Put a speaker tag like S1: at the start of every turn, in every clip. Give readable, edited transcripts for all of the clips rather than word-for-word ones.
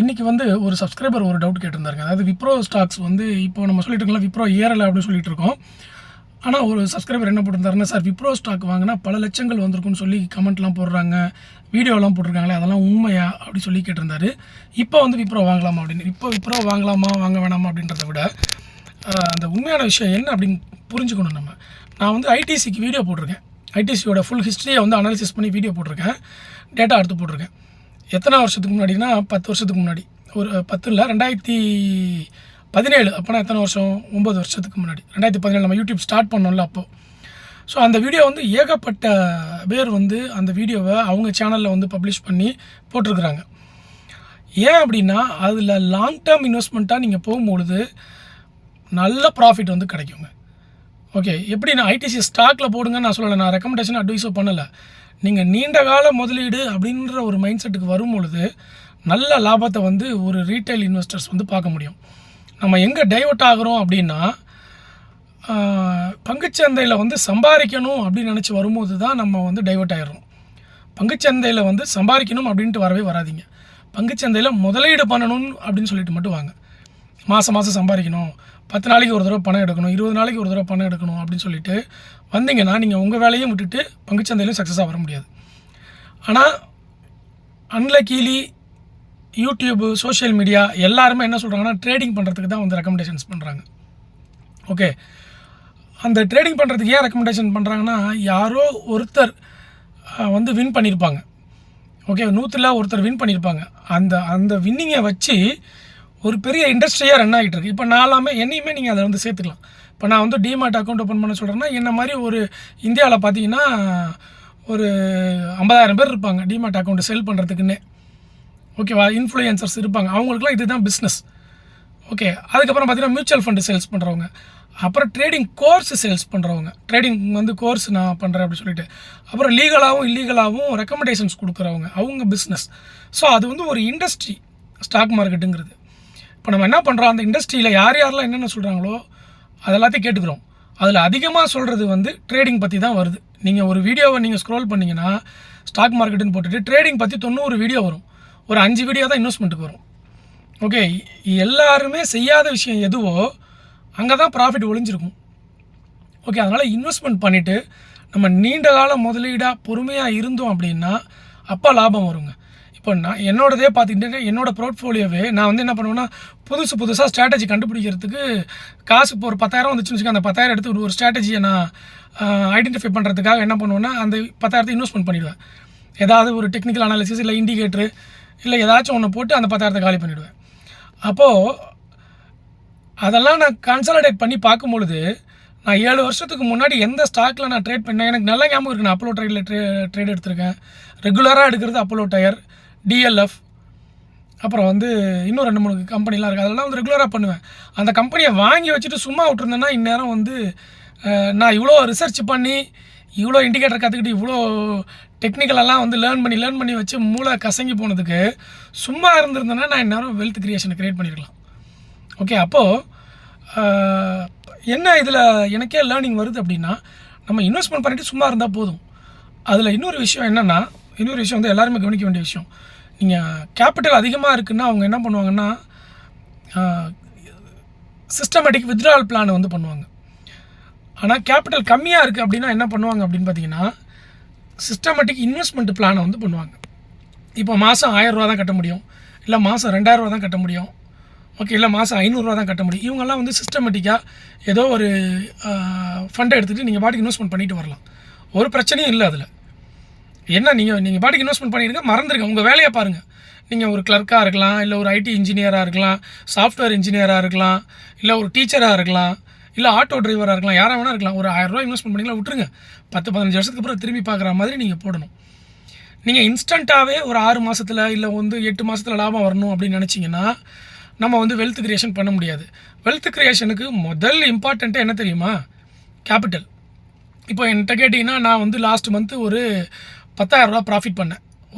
S1: இன்றைக்கி வந்து ஒரு சப்ஸ்கிரைபர் ஒரு டவுட் கேட்டிருந்தாருங்க. அதாவது விப்ரோ ஸ்டாக்ஸ் வந்து இப்போ நம்ம சொல்லிட்டு இருக்கோம்ல, விப்ரோ ஏறலை அப்படின்னு சொல்லிட்டு இருக்கோம். ஆனால் ஒரு சப்ஸ்கிரைபர் என்ன போட்டிருந்தாருன்னா, சார் விப்ரோ ஸ்டாக் வாங்கினா பல லட்சங்கள் வந்திருக்குன்னு சொல்லி கமெண்ட்லாம் போடுறாங்க, வீடியோலாம் போட்டிருக்காங்களே, அதெல்லாம் உண்மையா அப்படி சொல்லி கேட்டிருந்தாரு. இப்போ வந்து விப்ரோ வாங்கலாமா அப்படின்னு. இப்போ விப்ரோ வாங்கலாமா வாங்க வேணாமா அப்படின்றத விட அந்த உண்மையான விஷயம் என்ன அப்படின்னு புரிஞ்சுக்கணும் நம்ம. நான் வந்து ஐடிசிக்கு வீடியோ போட்டிருக்கேன். ஐடிசியோட ஃபுல் ஹிஸ்ட்ரியை வந்து அனாலிசிஸ் பண்ணி வீடியோ போட்டிருக்கேன், டேட்டா எடுத்து போட்டிருக்கேன். எத்தனை வருஷத்துக்கு முன்னாடினா 10 வருஷத்துக்கு முன்னாடி, ஒரு 10 இல்லை 2017, அப்போனா எத்தனை வருஷம், 9 வருஷத்துக்கு முன்னாடி 2017 நம்ம யூடியூப் ஸ்டார்ட் பண்ணோம்ல அப்போது. ஸோ அந்த வீடியோ வந்து ஏகப்பட்ட பேர் வந்து அந்த வீடியோவை அவங்க சேனலில் வந்து பப்ளிஷ் பண்ணி போட்டிருக்குறாங்க. ஏன் அப்படின்னா அதில் லாங் டேர்ம் இன்வெஸ்ட்மெண்ட்டாக நீங்கள் போகும்பொழுது நல்ல ப்ராஃபிட் வந்து கிடைக்குங்க. ஓகே, எப்படி நான் ஐடிசி ஸ்டாக்கில் போடுங்கன்னு நான் சொல்லலை, நான் ரெக்கமெண்டேஷன் அட்வைஸோ பண்ணலை. நீங்கள் நீண்ட கால முதலீடு அப்படின்ற ஒரு மைண்ட் செட்டுக்கு வரும்பொழுது நல்ல லாபத்தை வந்து ஒரு ரீட்டைல் இன்வெஸ்டர்ஸ் வந்து பார்க்க முடியும். நம்ம எங்கே டைவர்ட் ஆகிறோம் அப்படின்னா, பங்குச்சந்தையில் வந்து சம்பாதிக்கணும் அப்படின்னு நினச்சி வரும்போது தான் நம்ம வந்து டைவர்ட் ஆகிடுறோம். பங்குச்சந்தையில் வந்து சம்பாதிக்கணும் அப்படின்ட்டு வரவே வராதிங்க. பங்குச்சந்தையில் முதலீடு பண்ணணும் அப்படின்னு சொல்லிட்டு மட்டும் வாங்க. மாதம் மாதம் சம்பாதிக்கணும், 10 நாளைக்கு ஒரு தடவை பணம் எடுக்கணும், 20 நாளைக்கு ஒரு தடவை பணம் எடுக்கணும் அப்படின்னு சொல்லிட்டு வந்தீங்கன்னா நீங்கள் உங்கள் வேலையும் விட்டுட்டு பங்குச்சந்தையிலும் சக்ஸஸாக வர முடியாது. ஆனால் அன்லக்கீலி யூடியூப்பு, சோஷியல் மீடியா எல்லாருமே என்ன சொல்கிறாங்கன்னா, ட்ரேடிங் பண்ணுறதுக்கு தான் வந்து ரெக்கமெண்டேஷன்ஸ் பண்ணுறாங்க. ஓகே, அந்த ட்ரேடிங் பண்ணுறதுக்கு ஏன் ரெக்கமெண்டேஷன் பண்ணுறாங்கன்னா, யாரோ ஒருத்தர் வந்து வின் பண்ணியிருப்பாங்க. ஓகே, 100ல் ஒருத்தர் வின் பண்ணியிருப்பாங்க. அந்த வின்னிங்கை வச்சு ஒரு பெரிய இண்டஸ்ட்ரியாக ரன் ஆகிட்டு இருக்குது. இப்போ நான்லாமே என்னையுமே நீங்கள் அதை வந்து சேர்த்துக்கலாம். இப்போ நான் வந்து டிமார்ட் அக்கௌண்ட் ஓப்பன் பண்ண சொல்கிறேன்னா, என்ன மாதிரி ஒரு இந்தியாவில் பார்த்தீங்கன்னா ஒரு 50,000 பேர் இருப்பாங்க டிமார்ட் அக்கௌண்ட்டு செல் பண்ணுறதுக்குன்னே. ஓகேவா, இன்ஃப்ளூயன்சர்ஸ் இருப்பாங்க, அவங்களுக்குலாம் இதுதான் பிஸ்னஸ். ஓகே, அதுக்கப்புறம் பார்த்தீங்கன்னா மியூச்சுவல் ஃபண்டு சேல்ஸ் பண்ணுறவங்க, அப்புறம் ட்ரேடிங் கோர்ஸ் சேல்ஸ் பண்ணுறவங்க, ட்ரேடிங் வந்து கோர்ஸ் நான் பண்ணுறேன் அப்படின்னு சொல்லிட்டு, அப்புறம் லீகலாகவும் இல்லீகலாகவும் ரெக்கமெண்டேஷன்ஸ் கொடுக்குறவங்க, அவங்க பிஸ்னஸ். ஸோ அது வந்து ஒரு இண்டஸ்ட்ரி ஸ்டாக் மார்க்கெட்டுங்கிறது. இப்போ நம்ம என்ன பண்ணுறோம், அந்த இண்டஸ்ட்ரியில் யார் யாரெல்லாம் என்னென்ன சொல்கிறாங்களோ அதெல்லாத்தையும் கேட்டுக்கிறோம். அதில் அதிகமாக சொல்கிறது வந்து ட்ரேடிங் பற்றி தான் வருது. நீங்கள் ஒரு வீடியோவை நீங்கள் ஸ்க்ரோல் பண்ணிங்கன்னா ஸ்டாக் மார்க்கெட்டுன்னு போட்டுட்டு ட்ரேடிங் பற்றி 90 வீடியோ வரும். ஒரு 5 வீடியோ தான் இன்வெஸ்ட்மெண்ட்டுக்கு வரும். ஓகே, எல்லாருமே செய்யாத விஷயம் எதுவோ அங்கே தான் ப்ராஃபிட் ஒளிஞ்சிருக்கும். ஓகே, அதனால் இன்வெஸ்ட்மெண்ட் பண்ணிவிட்டு நம்ம நீண்ட கால முதலீடாக பொறுமையாக இருந்தோம் அப்படின்னா அப்போ லாபம் வருங்க. இப்போ நான் என்னோடதே பார்த்துக்கிட்டே என்னோடய போர்ட்ஃபோலியோவே நான் வந்து என்ன பண்ணுவேன்னா, புதுசாக ஸ்ட்ராட்டஜி கண்டுபிடிக்கிறதுக்கு காசு இப்போ ஒரு 10,000 வந்துச்சுன்னு வச்சுக்கோங்க. அந்த 10,000 எடுத்து ஒரு ஸ்ட்ராட்டஜியை நான் ஐடென்டிஃபை பண்ணுறதுக்காக என்ன பண்ணுவேன்னா, அந்த 10,000 இன்வெஸ்ட்மெண்ட் பண்ணிவிடுவேன். ஏதாவது ஒரு டெக்னிக்கல் அனாலிசிஸ் இல்லை இண்டிகேட்டரு இல்லை ஏதாச்சும் ஒன்று போட்டு அந்த 10,000 காலி பண்ணிவிடுவேன். அப்போது அதெல்லாம் நான் கன்சாலிடேட் பண்ணி பார்க்கும்பொழுது, நான் 7 வருஷத்துக்கு முன்னாடி எந்த ஸ்டாக்கில் நான் ட்ரேட் பண்ணேன் எனக்கு நல்லா ஞாபகம் இருக்குது. நான் அப்போலோ ட்ரேடில் ட்ரேட் எடுத்திருக்கேன். ரெகுலராக எடுக்கிறது அப்போலோ டயர், டிஎல்எஃப், அப்புறம் வந்து இன்னும் 2-3 கம்பெனிலாம் இருக்குது. அதெல்லாம் வந்து ரெகுலராக பண்ணுவேன். அந்த கம்பெனியை வாங்கி வச்சுட்டு சும்மா விட்டுருந்தேன்னா இந்நேரம் வந்து நான் இவ்வளோ ரிசர்ச் பண்ணி, இவ்வளோ இண்டிகேட்டர் கற்றுக்கிட்டு, இவ்வளோ டெக்னிக்கலெல்லாம் வந்து லேர்ன் பண்ணி வச்சு மூளை கசங்கி போனதுக்கு சும்மா இருந்திருந்தேன்னா நான் இந்நேரம் வெல்த் கிரியேஷனை க்ரியேட் பண்ணியிருக்கலாம். ஓகே, அப்போது என்ன இதில் எனக்கே லேர்னிங் வருது அப்படின்னா, நம்ம இன்வெஸ்ட்மெண்ட் பண்ணிவிட்டு சும்மா இருந்தால் போதும். அதில் இன்னொரு விஷயம் என்னென்னா, இன்னொரு விஷயம் வந்து எல்லாருமே கவனிக்க வேண்டிய விஷயம், நீங்கள் கேபிட்டல் அதிகமாக இருக்குன்னா அவங்க என்ன பண்ணுவாங்கன்னா, சிஸ்டமேட்டிக் வித்ட்ராவல் பிளான் வந்து பண்ணுவாங்க. ஆனால் கேபிட்டல் கம்மியாக இருக்குது அப்படின்னா என்ன பண்ணுவாங்க அப்படின்னு பார்த்தீங்கன்னா, சிஸ்டமேட்டிக் இன்வெஸ்ட்மெண்ட் பிளானை வந்து பண்ணுவாங்க. இப்போ மாதம் 1000 ரூபா தான் கட்ட முடியும், இல்லை மாதம் 2000 ரூபா தான் கட்ட முடியும். ஓகே, இல்லை மாதம் 500 ரூபா தான் கட்ட முடியும். இவங்கெல்லாம் வந்து சிஸ்டமேட்டிக்காக ஏதோ ஒரு ஃபண்டை எடுத்துகிட்டு நீங்கள் பாட்டுக்கு இன்வெஸ்ட்மெண்ட் பண்ணிட்டு வரலாம். ஒரு பிரச்சனையும் இல்லை அதில். என்ன நீங்கள் பாட்டுக்கு இன்வெஸ்ட்மெண்ட் பண்ணிடுங்க, மறந்துடுங்க, உங்கள் வேலையை பாருங்கள். நீங்கள் ஒரு கிளர்க்காக இருக்கலாம், இல்லை ஒரு ஐடி இன்ஜினியராக இருக்கலாம், சாஃப்ட்வேர் இன்ஜினியராக இருக்கலாம், இல்லை ஒரு டீச்சராக இருக்கலாம், இல்லை ஆட்டோ டிரைவராக இருக்கலாம், யாராக வேணா இருக்கலாம். ஒரு 1000 ரூபா இன்வெஸ்ட்மெண்ட் பண்ணிக்கலாம், விட்டுருங்க. 10-15 வருஷத்துக்கு அப்புறம் திரும்பி பார்க்குற மாதிரி நீங்கள் போடணும். நீங்கள் இன்ஸ்டண்ட்டாகவே ஒரு 6 மாதத்தில் இல்லை வந்து 8 மாதத்தில் லாபம் வரணும் அப்படின்னு நினச்சிங்கன்னா நம்ம வந்து வெல்த் கிரியேஷன் பண்ண முடியாது. வெல்த் கிரியேஷனுக்கு முதல் இம்பார்ட்டண்ட்டே என்ன தெரியுமா? கேபிட்டல். இப்போ என்கிட்ட கேட்டிங்கன்னா, நான் வந்து லாஸ்ட் மந்த்து ஒரு 10,000 ரூபா ப்ராஃபிட் பண்ணேன்.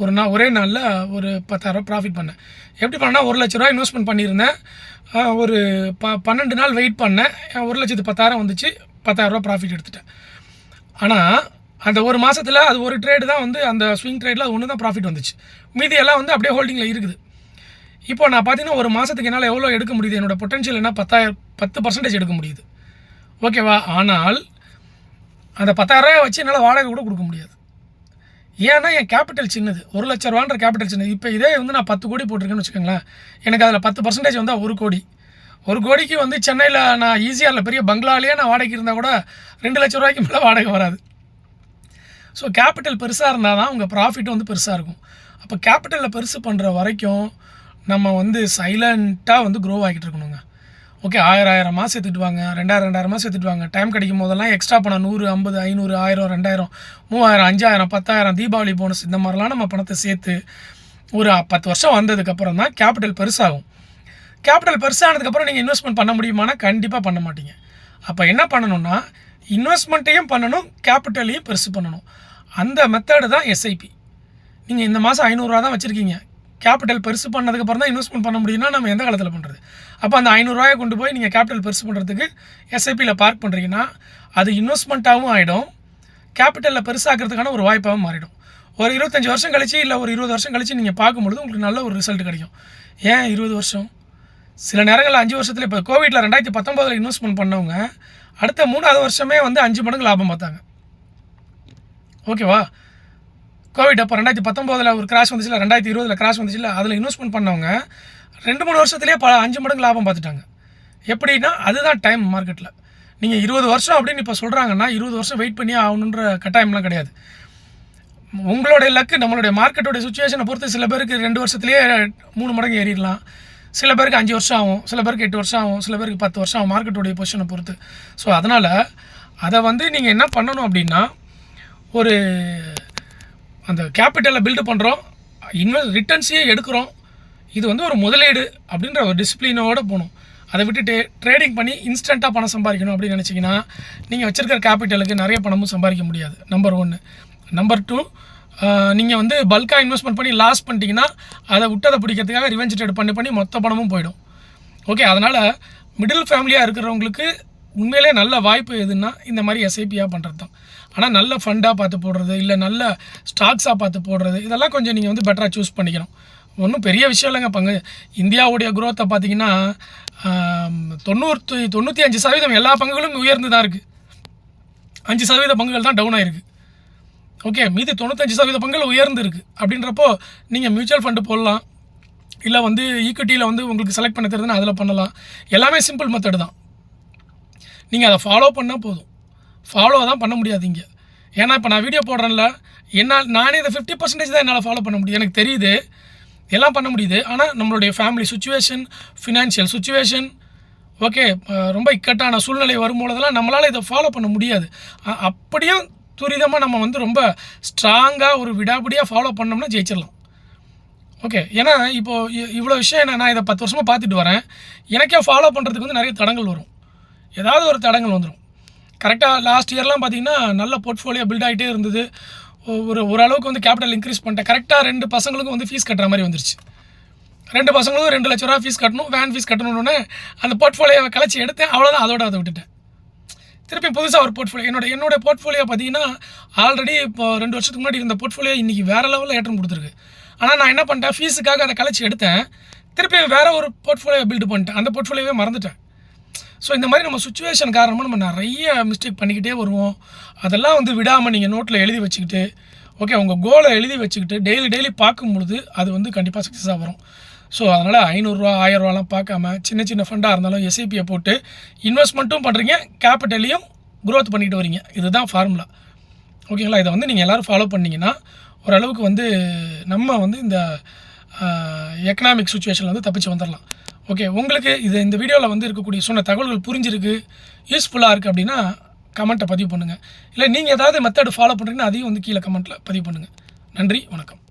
S1: ஒரே நாளில் ஒரு 10,000 ரூபா ப்ராஃபிட் பண்ணேன். எப்படி பண்ணேன்னா, 1,00,000 ரூபா இன்வெஸ்ட்மெண்ட் பண்ணியிருந்தேன். ஒரு 12 நாள் வெயிட் பண்ணேன். 1,10,000 வந்துச்சு, 10,000 ரூபா ப்ராஃபிட் எடுத்துட்டேன். ஆனால் அந்த ஒரு மாதத்தில் அது ஒரு ட்ரேடு தான் வந்து அந்த ஸ்விங் ட்ரேடில் அது ஒன்று தான் ப்ராஃபிட் வந்துச்சு. மீதி எல்லாம் வந்து அப்படியே ஹோல்டிங்கில் இருக்குது. இப்போ நான் பார்த்தீங்கன்னா ஒரு மாதத்துக்கு என்னால் எவ்வளோ எடுக்க முடியுது, என்னோடய பொட்டன்ஷியல் என்ன 10% எடுக்க முடியுது. ஓகேவா? ஆனால் அந்த 10,000 வச்சு என்னால் வாடகை கூட கொடுக்க முடியாது. ஏன்னா என் கேபிட்டல் சின்னது, 1,00,000 ரூபான்ற கேபிட்டல் சின்னது. இப்போ இதே வந்து நான் 10 கோடி போட்டிருக்கேன்னு வச்சுக்கோங்களேன், எனக்கு அதில் 10% வந்தால் 1 கோடி. 1 கோடிக்கு வந்து சென்னையில் நான் ஈஸியாக பெரிய பங்களாலேயே நான் வாடகைக்கு இருந்தால் கூட 2,00,000 ரூபாய்க்கு மேலே வாடகை வராது. ஸோ கேபிட்டல் பெருசாக இருந்தால் தான் உங்கள் ப்ராஃபிட்டும் வந்து பெருசாக இருக்கும். அப்போ கேபிட்டலில் பெருசு பண்ணுற வரைக்கும் நம்ம வந்து சைலண்ட்டாக வந்து க்ரோ ஆகிட்டு இருக்கணுங்க. ஓகே, 1000 சேர்த்துட்டு வாங்க, 2000 சேர்த்துட்டு வாங்க. டைம் கிடைக்கும் போதெல்லாம் எக்ஸ்ட்ரா பணம் 100, 50, 500, 1000, 2000, 3000, 5000, 10,000 தீபாவளி போனஸ் இந்த மாதிரிலாம் நம்ம பணத்தை சேர்த்து ஒரு 10 வருஷம் வந்ததுக்கப்புறம் தான் கேபிட்டல் பெருசாகும். கேபிட்டல் பெருசானதுக்கப்புறம் நீங்கள் இன்வெஸ்ட்மெண்ட் பண்ண முடியுமானா கண்டிப்பாக பண்ண மாட்டீங்க. அப்போ என்ன பண்ணணும்னா இன்வெஸ்ட்மெண்ட்டையும் பண்ணணும், கேபிட்டலையும் பெருசு பண்ணணும். அந்த மெத்தடு தான் எஸ்ஐபி. நீங்கள் இந்த மாதம் 500 ரூபா தான் வச்சுருக்கீங்க, கேபிட்டல் பெருசு பண்ணதுக்கப்புறம் தான் இன்வெஸ்ட்மெண்ட் பண்ண முடியும்னா நம்ம எந்த காலத்தில் பண்ணுறது? அப்போ அந்த 500 ரூபாயை கொண்டு போய் நீங்கள் கேபிட்டல் பெருசு பண்ணுறதுக்கு எஸ்ஐபியில் பார்க் பண்ணுறீங்கன்னா அது இன்வெஸ்ட்மெண்ட்டாகவும் ஆகிடும், கேபிட்டலில் பெருசாக்கிறதுக்கான ஒரு வாய்ப்பாகவும் மாறிடும். ஒரு 25 வருஷம் கழிச்சு இல்லை ஒரு 20 வருஷம் கழிச்சு நீங்கள் பார்க்கும்பொழுது உங்களுக்கு நல்ல ஒரு ரிசல்ட் கிடைக்கும். ஏன் 20 வருஷம்? சில நேரங்களில் 5 வருஷத்தில் இப்போ கோவிட்டில் 2019 இன்வெஸ்ட்மெண்ட் பண்ணவங்க அடுத்த 3வது வருஷமே வந்து 5 மடங்கு லாபம் பார்த்தாங்க. ஓகேவா? கோவிட் அப்போ 2019 ஒரு கிராஷ் வந்துச்சுல, 2020 கிராஷ் வந்துச்சுல, அதில் இன்வெஸ்ட்மெண்ட் பண்ணவங்க 2-3 வருஷத்துலேயே 5 மடங்கு லாபம் பார்த்துட்டாங்க. எப்படின்னா அதுதான் டைம் மார்க்கெட்டில். நீங்கள் 20 வருஷம் அப்படின்னு இப்போ சொல்கிறாங்கன்னா 20 வருஷம் வெயிட் பண்ணி ஆகணுன்ற கட்டாயம்லாம் கிடையாது. உங்களுடைய லக்கு, நம்மளுடைய மார்க்கெட்டோடைய சுச்சுவேஷனை பொறுத்து சில பேருக்கு 2 வருஷத்துலேயே 3 மடங்கு ஏறிடலாம், சில பேருக்கு 5 வருஷம் ஆகும், சில பேருக்கு 8 வருஷம் ஆகும், சில பேருக்கு 10 வருஷம் ஆகும், மார்க்கெட்டோடைய பொசிஷனை பொறுத்து. ஸோ அதனால் அதை வந்து நீங்கள் என்ன பண்ணணும் அப்படின்னா, ஒரு அந்த கேபிட்டலை பில்டு பண்ணுறோம், ரிட்டர்ன்ஸையே எடுக்கிறோம், இது வந்து ஒரு முதலீடு அப்படின்ற ஒரு டிசிப்ளினோடு போகணும். அதை விட்டுட்டு ட்ரேடிங் பண்ணி இன்ஸ்டண்ட்டாக பணம் சம்பாதிக்கணும் அப்படின்னு நினச்சிங்கன்னா நீங்கள் வச்சுருக்கிற கேபிட்டலுக்கு நிறைய பணமும் சம்பாதிக்க முடியாது. நம்பர் 1. நம்பர் 2, நீங்கள் வந்து பல்காக இன்வெஸ்ட்மெண்ட் பண்ணி லாஸ் பண்ணிட்டீங்கன்னா அதை விட்டதை பிடிக்கிறதுக்காக ரிவெஞ்ச் ட்ரேட் பண்ணி மொத்த பணமும் போயிடும். ஓகே, அதனால் மிடில் ஃபேமிலியாக இருக்கிறவங்களுக்கு உண்மையிலே நல்ல வாய்ப்பு எதுன்னா இந்த மாதிரி எஸ்ஐபியாக பண்ணுறது தான். ஆனால் நல்ல ஃபண்டாக பார்த்து போடுறது, இல்லை நல்ல ஸ்டாக்ஸாக பார்த்து போடுறது, இதெல்லாம் கொஞ்சம் நீங்கள் வந்து பெட்டராக சூஸ் பண்ணிக்கணும். ஒன்றும் பெரிய விஷயம் இல்லைங்க. இந்தியாவுடைய குரோத்தை பார்த்தீங்கன்னா 95% எல்லா பங்குகளும் உயர்ந்து தான் இருக்குது. 5% பங்குகள் தான் டவுன் ஆகிருக்கு. ஓகே, மீதி 95% பங்குகள் உயர்ந்து இருக்குது. அப்படின்றப்போ நீங்கள் மியூச்சுவல் ஃபண்டு போடலாம், இல்லை வந்து ஈக்விட்டியில் வந்து உங்களுக்கு செலக்ட் பண்ண தெரியுதுன்னா அதில் பண்ணலாம். எல்லாமே சிம்பிள் மெத்தடு தான். நீங்கள் அதை ஃபாலோ பண்ணால் போதும். ஃபாலோ தான் பண்ண முடியாது இங்கே. ஏன்னா இப்போ நான் வீடியோ போடுறேன்ல, நானே இதை 50% தான் என்னால் ஃபாலோ பண்ண முடியும். எனக்கு தெரியுது எல்லாம் பண்ண முடியுது. ஆனால் நம்மளுடைய family situation, financial situation, okay, ரொம்ப இக்கட்டான சூழ்நிலை வரும்பொழுதெல்லாம் நம்மளால் இதை ஃபாலோ பண்ண முடியாது. அப்படியும் துரிதமாக நம்ம வந்து ரொம்ப ஸ்ட்ராங்காக ஒரு விடாபிடியாக ஃபாலோ பண்ணோம்னா ஜெயிச்சிடலாம். ஓகே, ஏன்னா இப்போது இவ்வளோ விஷயம் நான் இதை 10 வருஷமாக பார்த்துட்டு வரேன். எனக்கே ஃபாலோ பண்ணுறதுக்கு வந்து நிறைய தடங்கள் வரும், ஏதாவது ஒரு தடங்கள் வந்துடும். கரெக்டாக லாஸ்ட் இயர்லாம் பார்த்திங்கன்னா நல்ல போர்ட்ஃபோலியோ பில்ட் ஆகிட்டே இருந்தது. ஓரளவுக்கு வந்து கேபிட்டல் இன்க்ரீஸ் பண்ணிட்டேன். கரெக்டாக 2 பசங்களுக்கும் வந்து ஃபீஸ் கட்டுற மாதிரி வந்துருச்சு. 2 பசங்களுக்கும் 2 லட்ச ரூபா ஃபீஸ் கட்டணும், வேன் ஃபீஸ் கட்டணுன்னு அந்த போர்ட்ஃபோலியோவை கழிச்சு எடுத்தேன். அவ்வளோதான், அதை விட்டுட்டேன். திருப்பி புதுசாக ஒரு போர்ட்ஃபோலியோ, என்னோட போர்ட்ஃபோலியோ பார்த்தீங்கன்னா ஆல்ரெடி இப்போ 2 வருஷத்துக்கு முன்னாடி இருந்த போர்ட்ஃபோலியோ இன்றைக்கி வேறு லெவலில் ஏற்றம் கொடுத்துருக்கு. ஆனால் நான் என்ன பண்ணிட்டேன், ஃபீஸுக்காக அதை கழிச்சு எடுத்தேன், திருப்பி வேறு ஒரு போர்ட்ஃபோலியோ பில்டு பண்ணிட்டேன், அந்த போர்ட்ஃபோலியோவே மறந்துட்டேன். ஸோ இந்த மாதிரி நம்ம சுச்சுவேஷன் காரணமாக நம்ம நிறைய மிஸ்டேக் பண்ணிக்கிட்டே வருவோம். அதெல்லாம் வந்து விடாமல் நீங்கள் நோட்டில் எழுதி வச்சுக்கிட்டு, ஓகே, உங்கள் கோலை எழுதி வச்சுக்கிட்டு டெய்லி பார்க்கும்பொழுது அது வந்து கண்டிப்பாக சக்ஸஸாக வரும். ஸோ அதனால் 500 ரூபா 1000 ரூபாலாம் பார்க்காம சின்ன ஃபண்டாக இருந்தாலும் எஸ்ஐபியை போட்டு இன்வெஸ்ட்மெண்ட்டும் பண்ணுறீங்க, கேபிட்டலையும் க்ரோத் பண்ணிக்கிட்டு வரீங்க. இதுதான் ஃபார்முலா. ஓகேங்களா? இதை வந்து நீங்கள் எல்லோரும் ஃபாலோ பண்ணிங்கன்னா ஓரளவுக்கு வந்து நம்ம வந்து இந்த எக்கனாமிக் சுச்சுவேஷனில் வந்து தப்பிச்சு வந்துடலாம். ஓகே, உங்களுக்கு இந்த வீடியோவில் வந்து இருக்கக்கூடிய சொன்ன தகவல்கள் புரிஞ்சிருக்கு, யூஸ்ஃபுல்லாக இருக்குது அப்படின்னா கமெண்ட்டை பதிவு பண்ணுங்கள். இல்லை நீங்கள் ஏதாவது மெத்தட் ஃபாலோ பண்ணுறீங்கன்னா அதையும் வந்து கீழே கமெண்ட்டில் பதிவு பண்ணுங்கள். நன்றி, வணக்கம்.